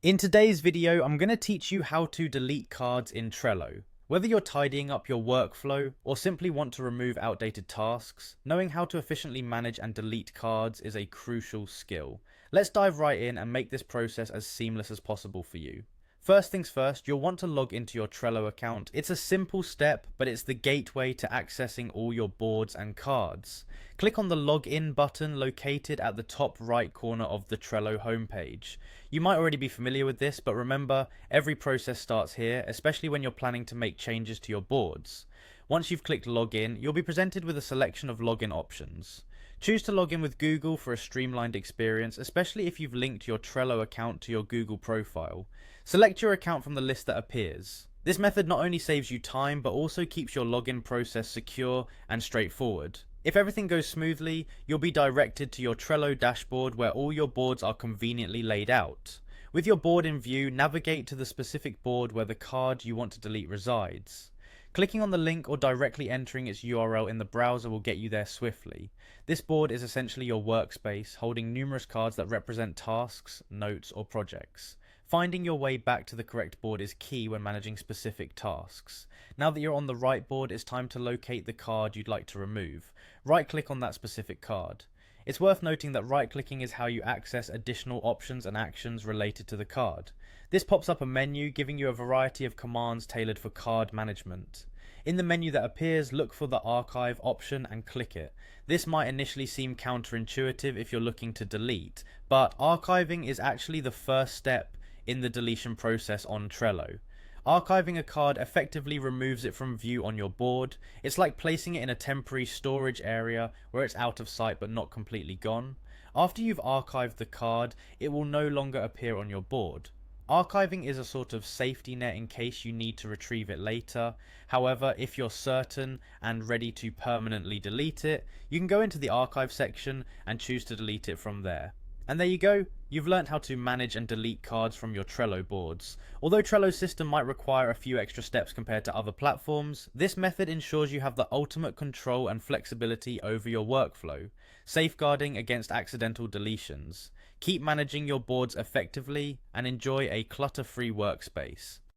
In today's video, I'm going to teach you how to delete cards in Trello. Whether you're tidying up your workflow or simply want to remove outdated tasks, knowing how to efficiently manage and delete cards is a crucial skill. Let's dive right in and make this process as seamless as possible for you. First things first, you'll want to log into your Trello account. It's a simple step, but it's the gateway to accessing all your boards and cards. Click on the login button located at the top right corner of the Trello homepage. You might already be familiar with this, but remember, every process starts here, especially when you're planning to make changes to your boards. Once you've clicked login, you'll be presented with a selection of login options. Choose to log in with Google for a streamlined experience, especially if you've linked your Trello account to your Google profile. Select your account from the list that appears. This method not only saves you time, but also keeps your login process secure and straightforward. If everything goes smoothly, you'll be directed to your Trello dashboard where all your boards are conveniently laid out. With your board in view, navigate to the specific board where the card you want to delete resides. Clicking on the link or directly entering its URL in the browser will get you there swiftly. This board is essentially your workspace, holding numerous cards that represent tasks, notes, or projects. Finding your way back to the correct board is key when managing specific tasks. Now that you're on the right board, it's time to locate the card you'd like to remove. Right-click on that specific card. It's worth noting that right-clicking is how you access additional options and actions related to the card. This pops up a menu giving you a variety of commands tailored for card management. In the menu that appears, look for the archive option and click it. This might initially seem counterintuitive if you're looking to delete, but archiving is actually the first step in the deletion process on Trello. Archiving a card effectively removes it from view on your board. It's like placing it in a temporary storage area where it's out of sight but not completely gone. After you've archived the card, it will no longer appear on your board. Archiving is a sort of safety net in case you need to retrieve it later. However, if you're certain and ready to permanently delete it, you can go into the archive section and choose to delete it from there. And there you go, you've learned how to manage and delete cards from your Trello boards. Although Trello's system might require a few extra steps compared to other platforms, this method ensures you have the ultimate control and flexibility over your workflow, safeguarding against accidental deletions. Keep managing your boards effectively and enjoy a clutter-free workspace.